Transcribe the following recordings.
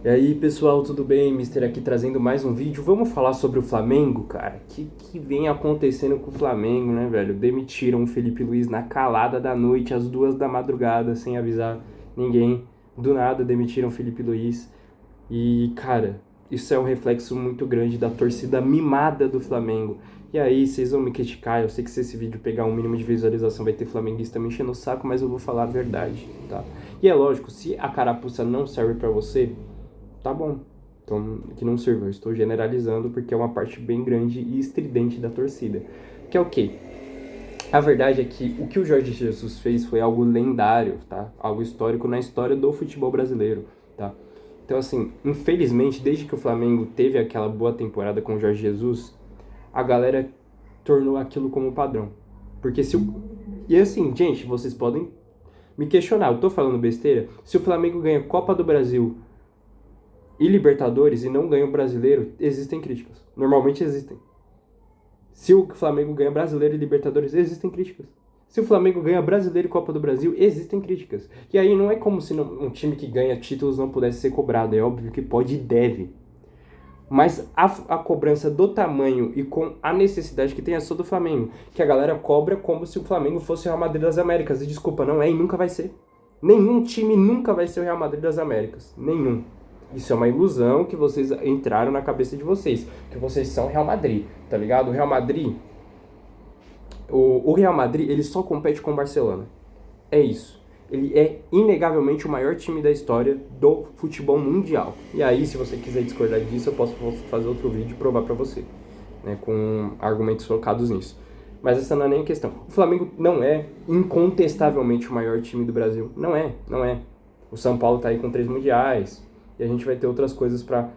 E aí, pessoal, tudo bem? Mister aqui trazendo mais um vídeo. Vamos falar sobre o Flamengo, cara? Que vem acontecendo com o Flamengo, né, velho? Demitiram o Felipe Luiz na calada da noite, às 2 da madrugada, sem avisar ninguém. Do nada demitiram o Felipe Luiz. E, cara, isso é um reflexo muito grande da torcida mimada do Flamengo. E aí, vocês vão me criticar. Eu sei que se esse vídeo pegar um mínimo de visualização vai ter flamenguista me enchendo o saco, mas eu vou falar a verdade, tá? E é lógico, se a carapuça não serve pra você, tá bom. Então, que não sirva. Eu estou generalizando porque é uma parte bem grande e estridente da torcida. Que é o quê? A verdade é que o que o Jorge Jesus fez foi algo lendário, tá? Algo histórico na história do futebol brasileiro, tá? Então, assim, infelizmente, desde que o Flamengo teve aquela boa temporada com o Jorge Jesus, a galera tornou aquilo como padrão. Porque se o... E assim, gente, vocês podem me questionar, eu tô falando besteira? Se o Flamengo ganha Copa do Brasil e Libertadores e não ganha o Brasileiro, existem críticas. Normalmente existem. Se o Flamengo ganha Brasileiro e Libertadores, existem críticas. Se o Flamengo ganha Brasileiro e Copa do Brasil, existem críticas. E aí não é como se um time que ganha títulos não pudesse ser cobrado. É óbvio que pode e deve. Mas a cobrança do tamanho e com a necessidade que tem é só do Flamengo. Que a galera cobra como se o Flamengo fosse o Real Madrid das Américas. E desculpa, não é e nunca vai ser. Nenhum time nunca vai ser o Real Madrid das Américas. Nenhum. Isso é uma ilusão que vocês entraram na cabeça de vocês. Que vocês são Real Madrid, tá ligado? O Real Madrid... O Real Madrid, ele só compete com o Barcelona. É isso. Ele é inegavelmente o maior time da história do futebol mundial. E aí, se você quiser discordar disso, eu posso fazer outro vídeo e provar pra você, né, com argumentos focados nisso. Mas essa não é nem a questão. O Flamengo não é incontestavelmente o maior time do Brasil. Não é, não é. O São Paulo tá aí com 3 mundiais. E a gente vai ter outras coisas pra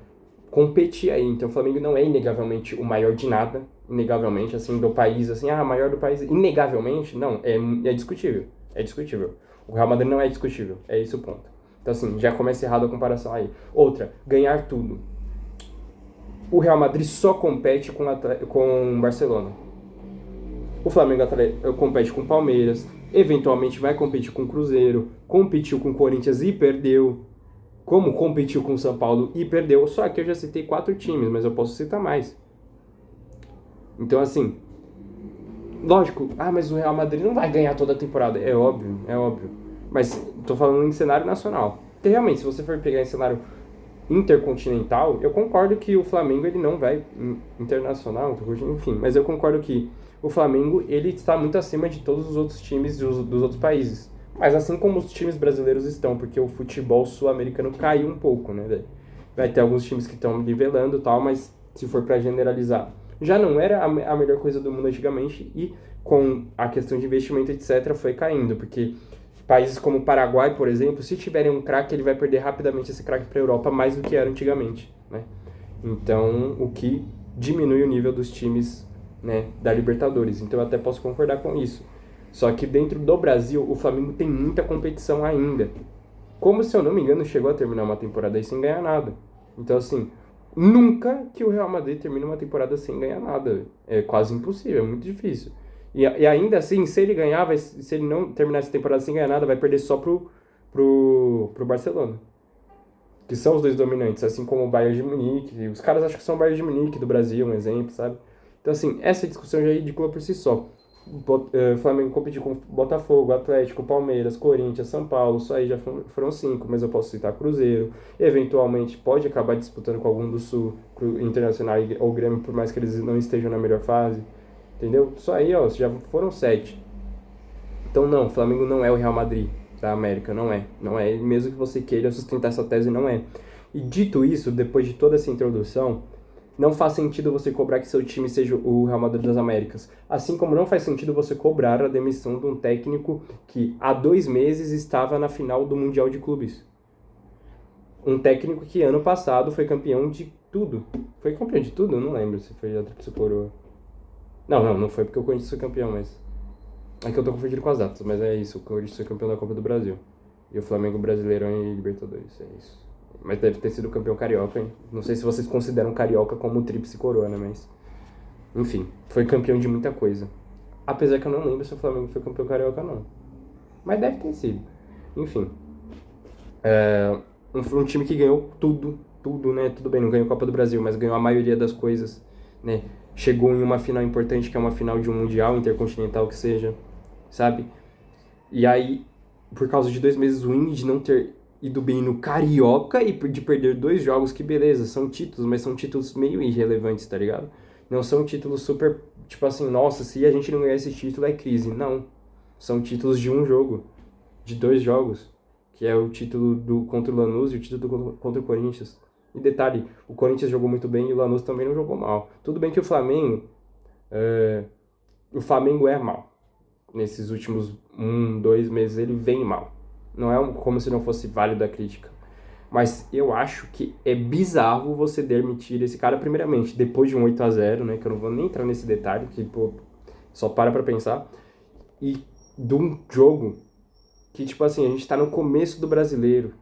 competir aí. Então o Flamengo não é inegavelmente o maior de nada. Inegavelmente, assim, do país, assim, maior do país. Inegavelmente, não, é discutível. É discutível. O Real Madrid não é discutível. É esse o ponto. Então, assim, já começa errado a comparação aí. Outra, ganhar tudo. O Real Madrid só compete com o Barcelona. O Flamengo compete com o Palmeiras, eventualmente vai competir com o Cruzeiro, competiu com o Corinthians e perdeu, como competiu com o São Paulo e perdeu. Só que eu já citei 4 times, mas eu posso citar mais. Então, assim, lógico, mas o Real Madrid não vai ganhar toda a temporada. É óbvio, é óbvio. Mas tô falando em cenário nacional. Porque realmente, se você for pegar em cenário intercontinental, eu concordo que o Flamengo ele não vai internacional, enfim, mas eu concordo que o Flamengo ele está muito acima de todos os outros times dos outros países. Mas assim como os times brasileiros estão, porque o futebol sul-americano caiu um pouco, né, velho? Vai ter alguns times que estão nivelando e tal, mas se for para generalizar, já não era a melhor coisa do mundo antigamente e com a questão de investimento, etc, foi caindo, porque países como o Paraguai, por exemplo, se tiverem um craque, ele vai perder rapidamente esse craque para a Europa mais do que era antigamente, né? Então, o que diminui o nível dos times, né, da Libertadores. Então, eu até posso concordar com isso. Só que dentro do Brasil, o Flamengo tem muita competição ainda. Como, se eu não me engano, chegou a terminar uma temporada aí sem ganhar nada. Então, assim, nunca que o Real Madrid termine uma temporada sem ganhar nada. É quase impossível, é muito difícil. E ainda assim, se ele ganhar, se ele não terminar essa temporada sem ganhar nada, vai perder só pro Barcelona. Que são os dois dominantes, assim como o Bayern de Munique. Os caras acham que são o Bayern de Munique do Brasil, um exemplo, sabe? Então, assim, essa discussão já é ridícula por si só. O Flamengo competiu com Botafogo, Atlético, Palmeiras, Corinthians, São Paulo, só aí já foram 5, mas eu posso citar Cruzeiro, eventualmente pode acabar disputando com algum do Sul, Internacional ou Grêmio, por mais que eles não estejam na melhor fase, entendeu? Só aí, ó, já foram 7. Então não, o Flamengo não é o Real Madrid da América, não é, não é, mesmo que você queira sustentar essa tese, não é. E dito isso, depois de toda essa introdução, não faz sentido você cobrar que seu time seja o Real Madrid das Américas. Assim como não faz sentido você cobrar a demissão de um técnico que há 2 meses estava na final do Mundial de Clubes. Um técnico que ano passado foi campeão de tudo. Foi campeão de tudo? Eu não lembro se foi a Tríplice Coroa. Não foi porque o Corinthians foi campeão, mas... É que eu tô confundindo com as datas, mas é isso. O Corinthians foi campeão da Copa do Brasil. E o Flamengo Brasileirão e Libertadores, é isso. Mas deve ter sido campeão carioca, hein? Não sei se vocês consideram carioca como tríplice coroa, né? Mas... Enfim, foi campeão de muita coisa. Apesar que eu não lembro se o Flamengo foi campeão carioca, não. Mas deve ter sido. Enfim. Um time que ganhou tudo, né? Tudo bem, não ganhou a Copa do Brasil, mas ganhou a maioria das coisas, né? Chegou em uma final importante, que é uma final de um Mundial Intercontinental que seja, sabe? E aí, por causa de 2 meses ruins, de não ter ido bem no Carioca e de perder 2 jogos, que beleza, são títulos, mas são títulos meio irrelevantes, tá ligado? Não são títulos super, tipo assim, nossa, se a gente não ganhar esse título é crise. Não. São títulos de um jogo, de 2 jogos, que é o título contra o Lanús e o título contra o Corinthians. E detalhe, o Corinthians jogou muito bem e o Lanús também não jogou mal. Tudo bem que o Flamengo é mal. Nesses últimos 2 meses ele vem mal. Não é como se não fosse válido a crítica. Mas eu acho que é bizarro você demitir esse cara primeiramente, depois de um 8-0, né? Que eu não vou nem entrar nesse detalhe, que pô, só pra pensar. E de um jogo que, tipo assim, a gente tá no começo do brasileiro,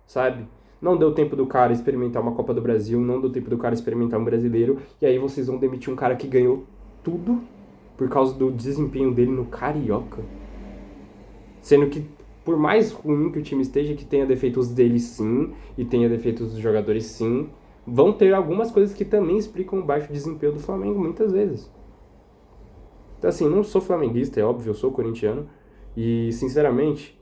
sabe? Não deu tempo do cara experimentar uma Copa do Brasil, não deu tempo do cara experimentar um brasileiro, e aí vocês vão demitir um cara que ganhou tudo por causa do desempenho dele no Carioca. Sendo que, por mais ruim que o time esteja, que tenha defeitos dele sim, e tenha defeitos dos jogadores sim, vão ter algumas coisas que também explicam o baixo desempenho do Flamengo muitas vezes. Então assim, não sou flamenguista, é óbvio, eu sou corintiano, e sinceramente,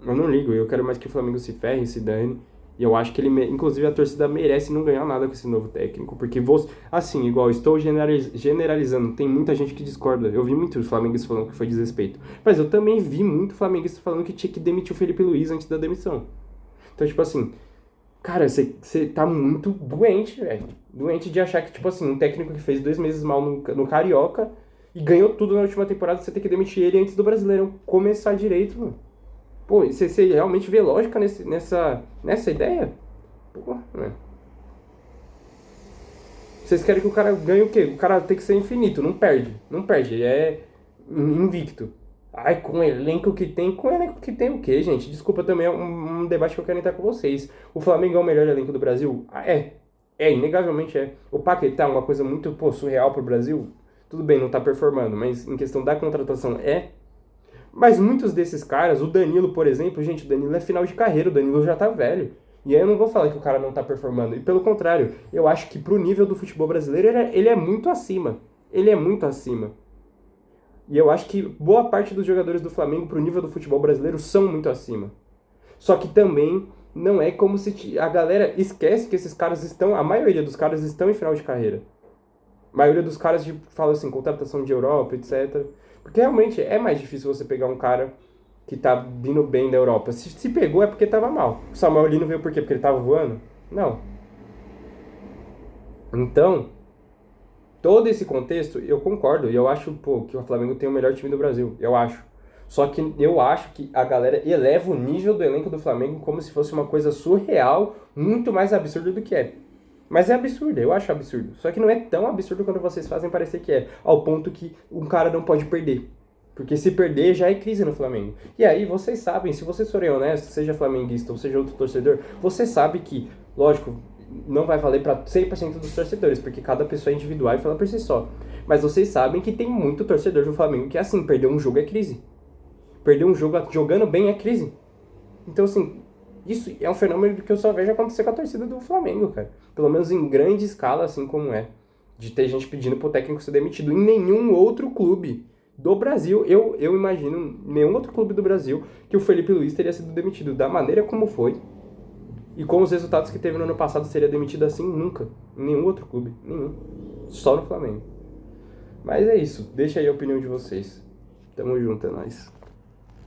eu não ligo, eu quero mais que o Flamengo se ferre, se dane. E eu acho que inclusive a torcida merece não ganhar nada com esse novo técnico, porque assim, igual estou generalizando, tem muita gente que discorda. Eu vi muitos flamenguistas falando que foi desrespeito, mas eu também vi muito flamenguista falando que tinha que demitir o Felipe Luiz antes da demissão. Então, tipo assim, cara, você tá muito doente, velho. Doente de achar que, tipo assim, um técnico que fez 2 meses mal no Carioca e ganhou tudo na última temporada, você tem que demitir ele antes do Brasileirão começar direito, mano. Pô, você realmente vê lógica nessa ideia? Pô, né? Vocês querem que o cara ganhe o quê? O cara tem que ser infinito, não perde. Não perde, ele é invicto. Ai, com o elenco que tem o quê, gente? Desculpa, também é um debate que eu quero entrar com vocês. O Flamengo é o melhor elenco do Brasil? Ah, é. É, inegavelmente é. O Paquetá é uma coisa muito, pô, surreal pro Brasil. Tudo bem, não tá performando, mas em questão da contratação é. Mas muitos desses caras, o Danilo, por exemplo, gente, o Danilo é final de carreira, o Danilo já tá velho. E aí eu não vou falar que o cara não tá performando. E pelo contrário, eu acho que pro nível do futebol brasileiro ele é muito acima. Ele é muito acima. E eu acho que boa parte dos jogadores do Flamengo pro nível do futebol brasileiro são muito acima. Só que também não é como se a galera esquece que esses caras estão, a maioria dos caras estão em final de carreira. A maioria dos caras fala assim, contratação de Europa, etc. Porque realmente é mais difícil você pegar um cara que tá vindo bem da Europa. Se pegou é porque tava mal. O Samuel Lino veio por quê? Porque ele tava voando? Não. Então, todo esse contexto, eu concordo. E eu acho, pô, que o Flamengo tem o melhor time do Brasil. Eu acho. Só que eu acho que a galera eleva o nível do elenco do Flamengo como se fosse uma coisa surreal, muito mais absurda do que é. Mas é absurdo, eu acho absurdo. Só que não é tão absurdo quanto vocês fazem parecer que é. Ao ponto que um cara não pode perder. Porque se perder já é crise no Flamengo. E aí vocês sabem, se vocês forem honestos, seja flamenguista ou seja outro torcedor, você sabe que, lógico, não vai valer para 100% dos torcedores, porque cada pessoa é individual e fala por si só. Mas vocês sabem que tem muito torcedor do Flamengo que é assim, perder um jogo é crise. Perder um jogo jogando bem é crise. Então assim, isso é um fenômeno que eu só vejo acontecer com a torcida do Flamengo, cara. Pelo menos em grande escala, assim como é. De ter gente pedindo pro técnico ser demitido. Em nenhum outro clube do Brasil, eu imagino, nenhum outro clube do Brasil, que o Felipe Luiz teria sido demitido da maneira como foi. E com os resultados que teve no ano passado, seria demitido assim nunca. Em nenhum outro clube. Nenhum. Só no Flamengo. Mas é isso. Deixa aí a opinião de vocês. Tamo junto, é nóis.